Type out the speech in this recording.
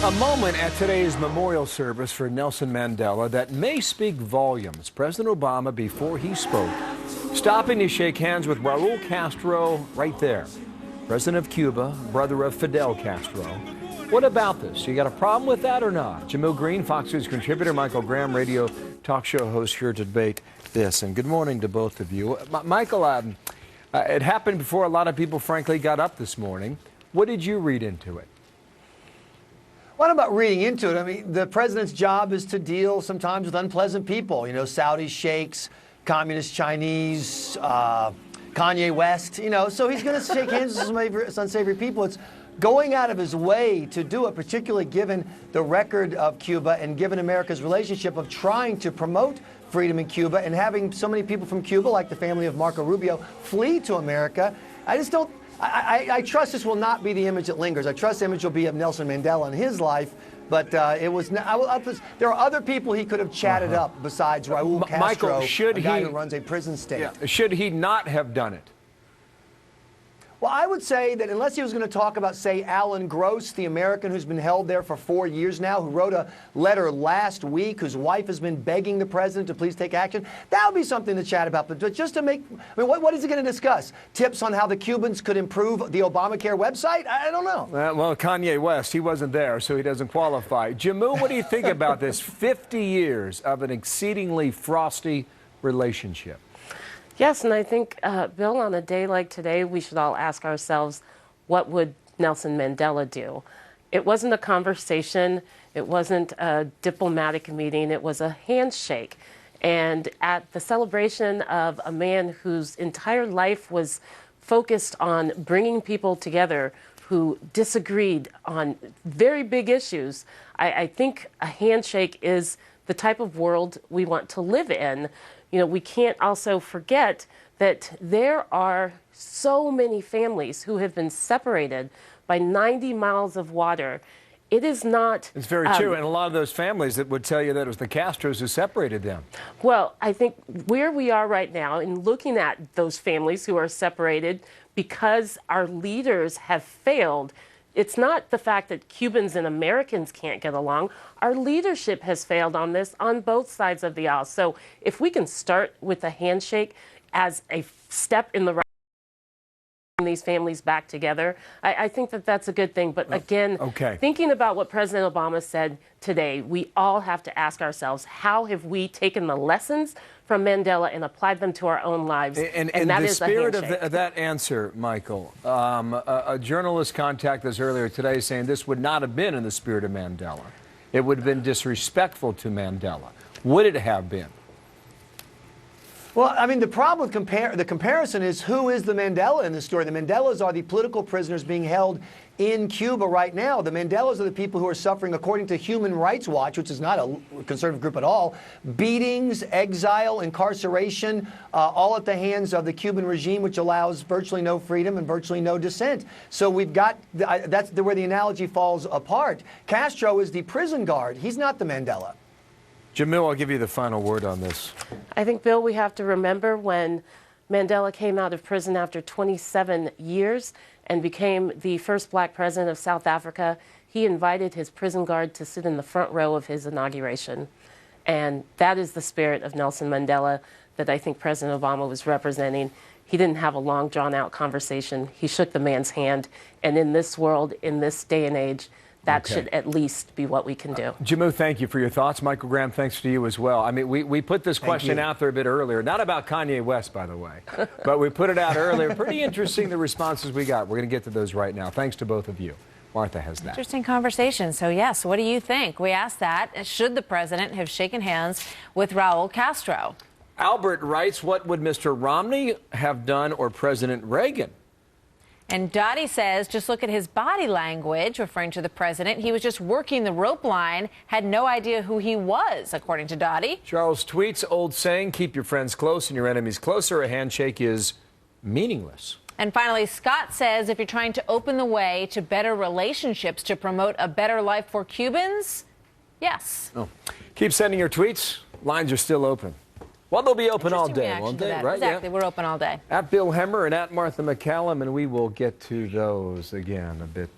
A moment at today's memorial service for Nelson Mandela that may speak volumes. President Obama, before he spoke, stopping to shake hands with Raul Castro right there. President of Cuba, brother of Fidel Castro. What about this? You got a problem with that or not? Jamil Green, Fox News contributor, Michael Graham, radio talk show host, here to debate this. And good morning to both of you. Michael, it happened before a lot of people, frankly, got up this morning. What did you read into it? What about reading into it? I mean, the president's job is to deal sometimes with unpleasant people, you know, Saudi sheikhs, communist Chinese, Kanye West, you know, so he's going to shake hands with some unsavory people. It's going out of his way to do it, particularly given the record of Cuba and given America's relationship of trying to promote freedom in Cuba and having so many people from Cuba, like the family of Marco Rubio, flee to America. I just don't. I trust this will not be the image that lingers. I trust the image will be of Nelson Mandela and his life, but it was. There are other people he could have chatted up besides Raul Castro, Michael, a guy who runs a prison state. Yeah, should he not have done it? Well, I would say that unless he was going to talk about, say, Alan Gross, the American who's been held there for 4 years now, who wrote a letter last week, whose wife has been begging the president to please take action, that would be something to chat about. But just to make, I mean, what is he going to discuss? Tips on how the Cubans could improve the Obamacare website? I don't know. Well, Kanye West, he wasn't there, so he doesn't qualify. Jamil, what do you think about this 50 years of an exceedingly frosty relationship? Yes, and I think, Bill, on a day like today, we should all ask ourselves, what would Nelson Mandela do? It wasn't a conversation. It wasn't a diplomatic meeting. It was a handshake. And at the celebration of a man whose entire life was focused on bringing people together who disagreed on very big issues, I think a handshake is the type of world we want to live in. You know, we can't also forget that there are so many families who have been separated by 90 miles of water. It is not... It's very true. And a lot of those families that would tell you that it was the Castros who separated them. Well, I think where we are right now in looking at those families who are separated because our leaders have failed, it's not the fact that Cubans and Americans can't get along. Our leadership has failed on this on both sides of the aisle. So if we can start with a handshake as a step in the right these families back together, I think that that's a good thing. But again, thinking about what President Obama said today, we all have to ask ourselves, how have we taken the lessons from Mandela and applied them to our own lives? And that the is spirit of that answer, Michael, a journalist contacted us earlier today saying this would not have been in the spirit of Mandela. It would have been disrespectful to Mandela. Would it have been? Well, I mean, the problem with the comparison is who is the Mandela in this story? The Mandelas are the political prisoners being held in Cuba right now. The Mandelas are the people who are suffering, according to Human Rights Watch, which is not a conservative group at all, beatings, exile, incarceration, all at the hands of the Cuban regime, which allows virtually no freedom and virtually no dissent. So we've got, that's where the analogy falls apart. Castro is the prison guard. He's not the Mandela. Jamil, I'll give you the final word on this. I think, Bill, we have to remember when Mandela came out of prison after 27 years and became the first black president of South Africa, he invited his prison guard to sit in the front row of his inauguration. And that is the spirit of Nelson Mandela that I think President Obama was representing. He didn't have a long, drawn-out conversation. He shook the man's hand. And in this world, in this day and age, that should at least be what we can do. Jamil, thank you for your thoughts. Michael Graham, thanks to you as well. I mean, we put this question out there a bit earlier, not about Kanye West, by the way, but we put it out earlier. Pretty interesting, the responses we got. We're going to get to those right now. Thanks to both of you. Martha has that. Interesting conversation. So, yes, what do you think? We asked that. Should the president have shaken hands with Raul Castro? Albert writes, what would Mr. Romney have done or President Reagan? And Dottie says, just look at his body language, referring to the president. He was just working the rope line, had no idea who he was, according to Dottie. Charles tweets, old saying, keep your friends close and your enemies closer. A handshake is meaningless. And finally, Scott says, if you're trying to open the way to better relationships to promote a better life for Cubans, yes. Oh. Keep sending your tweets. Lines are still open. Well, they'll be open all day, won't they? Right? Exactly. Yeah. We're open all day. At Bill Hemmer and at Martha McCallum, and we will get to those again a bit